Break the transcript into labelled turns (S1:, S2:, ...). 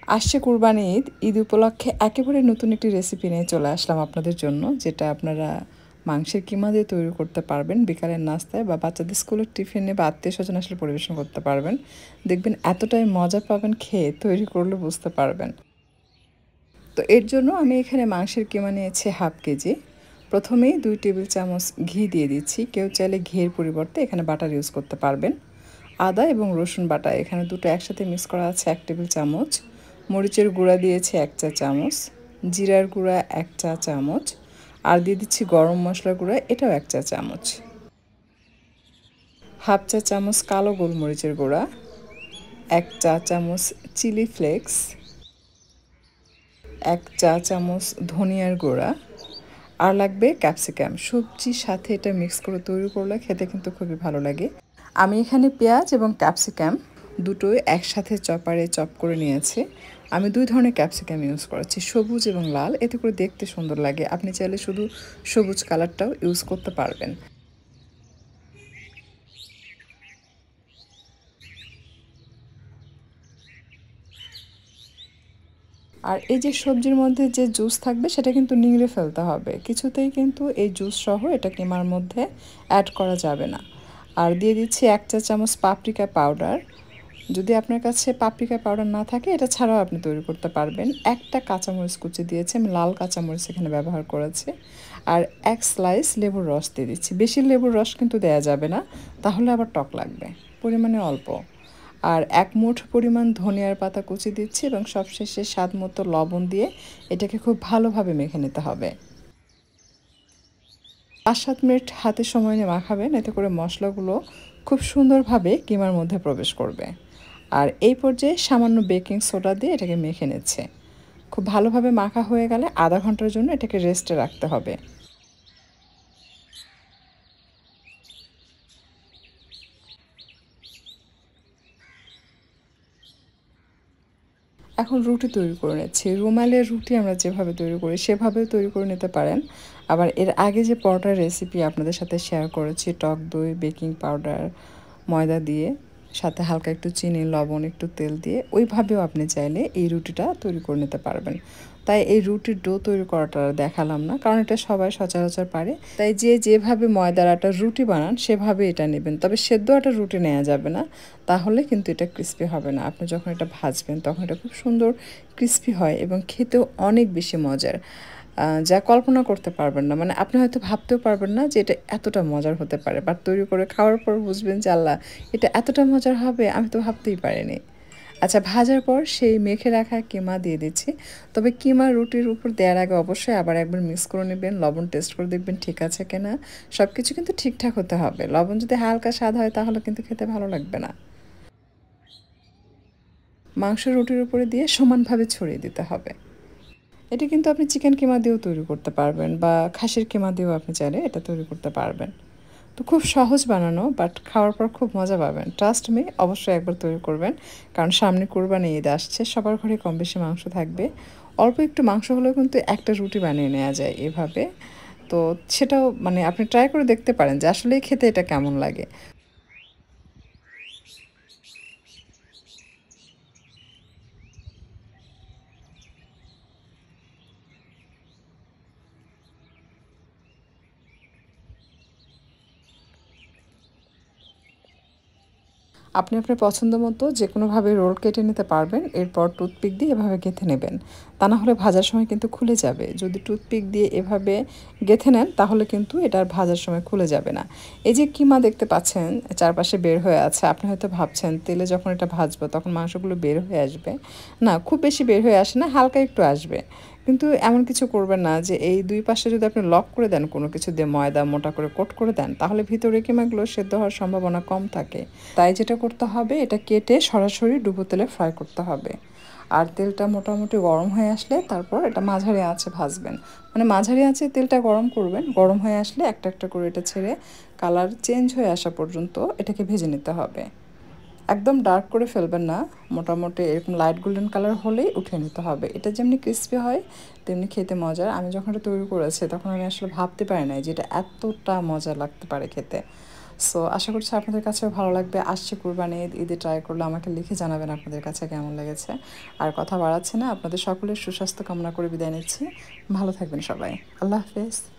S1: আসছে কুরবানি ঈদ। ঈদ উপলক্ষে একেবারে নতুন একটি রেসিপি নিয়ে চলে আসলাম আপনাদের জন্য, যেটা আপনারা মাংসের কিমা দিয়ে তৈরি করতে পারবেন বিকালের নাস্তায় বা বাচ্চাদের স্কুলের টিফিনে বা আত্মীয়স্বজন আসলে পরিবেশন করতে পারবেন। দেখবেন এতটাই মজা পাবেন, খেয়ে তৈরি করলে বুঝতে পারবেন। তো এর জন্য আমি এখানে মাংসের কিমা নিয়েছি হাফ কেজি। প্রথমেই 2 টেবিল চামচ ঘি দিয়ে দিচ্ছি। কেউ চাইলে ঘিয়ের পরিবর্তে এখানে বাটার ইউজ করতে পারবেন। আদা এবং রসুন বাটা এখানে দুটো একসাথে মিক্স করা আছে 1 টেবিল চামচ। মরিচের গুঁড়া দিয়েছি 1 চা চামচ, জিরার গুঁড়া 1 চা চামচ, আর দিয়ে দিচ্ছি গরম মশলার গুঁড়া, এটাও 1 চা চামচ। হাফ চা চামচ কালো গোলমরিচের গুঁড়া, 1 চা চামচ চিলি ফ্লেক্স, 1 চা চামচ ধনিয়ার গুঁড়া, আর লাগবে ক্যাপসিকাম। সবজির সাথে এটা মিক্স করে তৈরি করলে খেতে কিন্তু খুবই ভালো লাগে। আমি এখানে পেঁয়াজ এবং ক্যাপসিকাম দুটোই একসাথে চপারে চপ করে নিয়েছি। আমি 2 ধরনের ক্যাপসিকাম ইউজ করেছি, সবুজ এবং লাল, এতে করে দেখতে সুন্দর লাগে। আপনি চাইলে শুধু সবুজ কালারটাও ইউজ করতে পারবেন। আর এই যে সবজির মধ্যে যে জুস থাকবে সেটা কিন্তু নিংড়ে ফেলতে হবে, কিছুতেই কিন্তু এই জুস সহ এটা কিমার মধ্যে অ্যাড করা যাবে না। আর দিয়ে দিচ্ছি 1 চা চামচ পাপরিকা পাউডার। যদি আপনার কাছে পাপরিকা পাউডার না থাকে এটা ছাড়াও আপনি তৈরি করতে পারবেন। একটা কাঁচামরিচ কুচি দিয়েছি, আমি লাল কাঁচামরিচ এখানে ব্যবহার করেছি। আর 1 স্লাইস লেবুর রস দিয়ে দিচ্ছি। বেশি লেবুর রস কিন্তু দেয়া যাবে না, তাহলে আবার টক লাগবে। পরিমাণে অল্প। আর 1 মুঠ পরিমাণ ধনিয়ার পাতা কুচি দিচ্ছি এবং সবশেষে স্বাদ মতো লবণ দিয়ে এটাকে খুব ভালোভাবে মেখে নিতে হবে। 5-7 মিনিট হাতে সময় নিয়ে মাখাবেন, এতে করে মশলাগুলো খুব সুন্দরভাবে কিমার মধ্যে প্রবেশ করবে। আর এই পর্যায়ে সামান্য বেকিং সোডা দিয়ে এটাকে মেখে নিচ্ছে। খুব ভালোভাবে মাখা হয়ে গেলে আধা ঘন্টার জন্য এটাকে রেস্টে রাখতে হবে। এখন রুটি তৈরি করে নিচ্ছি। রুমালের রুটি আমরা যেভাবে তৈরি করি সেভাবেও তৈরি করে নিতে পারেন। আবার এর আগে যে পরোটার রেসিপি আপনাদের সাথে শেয়ার করেছি, টক দই, বেকিং পাউডার, ময়দা দিয়ে, সাথে হালকা একটু চিনি, লবণ, একটু তেল দিয়ে, ওইভাবেও আপনি চাইলে এই রুটিটা তৈরি করে নিতে পারবেন। তাই এই রুটির ডো তৈরি করাটা দেখালাম না, কারণ এটা সবাই সচরাচর পারে। তাই যে যেভাবে ময়দার আটার রুটি বানান সেভাবে এটা নেবেন। তবে সেদ্ধ আটার রুটি নেওয়া যাবে না, তাহলে কিন্তু এটা ক্রিস্পি হবে না। আপনি যখন এটা ভাজবেন তখন এটা খুব সুন্দর ক্রিস্পি হয় এবং খেতেও অনেক বেশি মজার, যা কল্পনা করতে পারবেন না। মানে আপনি হয়তো ভাবতেও পারবেন না যে এটা এতটা মজার হতে পারে, বাট তৈরি করে খাওয়ার পর বুঝবেন যে আল্লাহ, এটা এতটা মজার হবে, আমি তো ভাবতেই পারিনি। আচ্ছা, ভাজার পর সেই মেখে রাখা কিমা দিয়ে দিচ্ছি। তবে কিমা রুটির উপর দেওয়ার আগে অবশ্যই আবার একবার মিক্স করে নেবেন, লবণ টেস্ট করে দেখবেন ঠিক আছে কিনা। সব কিছু কিন্তু ঠিকঠাক হতে হবে। লবণ যদি হালকা স্বাদ হয় তাহলে কিন্তু খেতে ভালো লাগবে না। মাংস রুটির উপরে দিয়ে সমানভাবে ছড়িয়ে দিতে হবে। এটা কিন্তু আপনি চিকেন কিমা দিয়েও তৈরি করতে পারবেন বা খাসির কিমা দিয়েও আপনি চাইলে এটা তৈরি করতে পারবেন। তো খুব সহজ বানানো, বাট খাওয়ার পর খুব মজা পাবেন। ট্রাস্ট মি, অবশ্যই একবার তৈরি করবেন, কারণ সামনে কুরবানি ঈদ আসছে, সবার ঘরে কম বেশি মাংস থাকবে। অল্প একটু মাংস হলেও কিন্তু একটা রুটি বানিয়ে নেওয়া যায় এভাবে। তো সেটাও মানে আপনি ট্রাই করে দেখতে পারেন যে আসলেই খেতে এটা কেমন লাগে। আপনি আপনার পছন্দ মতো যেকোনোভাবে রোল কেটে নিতে পারবেন। এরপর টুথপিক দিয়ে এভাবে গেঁথে নেবেন। তা না হলে ভাজার সময় কিন্তু খুলে যাবে। যদি টুথপিক দিয়ে এভাবে গেঁথে নেন তাহলে কিন্তু এটা আর ভাজার সময় খুলে যাবে না। এই যে কিমা দেখতে পাচ্ছেন চারপাশে বের হয়ে আছে, আপনি হয়তো ভাবছেন তেলে যখন এটা ভাজবো তখন মাংসগুলো বের হয়ে আসবে। না, খুব বেশি বের হয়ে আসে না, হালকা একটু আসবে। কিন্তু এমন কিছু করবেন না যে এই 2 পাশে যদি আপনি লক করে দেন কোনো কিছু দিয়ে, ময়দা মোটা করে কোট করে দেন, তাহলে ভিতরে কিমাগুলো সেদ্ধ হওয়ার সম্ভাবনা কম থাকে। তাই যেটা করতে হবে, এটা কেটে সরাসরি ডুবো তেলে ফ্রাই করতে হবে। আর তেলটা মোটামুটি গরম হয়ে আসলে তারপর এটা মাঝারি আঁচে ভাজবেন। মানে মাঝারি আঁচে তেলটা গরম করবেন, গরম হয়ে আসলে একটা একটা করে এটা ছেড়ে কালার চেঞ্জ হয়ে আসা পর্যন্ত এটাকে ভেজে নিতে হবে। একদম ডার্ক করে ফেলবেন না, মোটামুটি এরকম লাইট গোল্ডেন কালার হলেই উঠিয়ে নিতে হবে। এটা যেমনি ক্রিস্পি হয় তেমনি খেতে মজার। আমি যখন এটা তৈরি করেছি তখন আমি আসলে ভাবতে পারি নাই যে এটা এতটা মজা লাগতে পারে খেতে। সো আশা করছি আপনাদের কাছেও ভালো লাগবে। আসছে কুরবানি ঈদ, ঈদে ট্রাই করলে আমাকে লিখে জানাবেন আপনাদের কাছে কেমন লেগেছে। আর কথা বাড়াচ্ছি না, আপনাদের সকলের সুস্বাস্থ্য কামনা করে বিদায় নিচ্ছি। ভালো থাকবেন সবাই। আল্লাহ হাফেজ।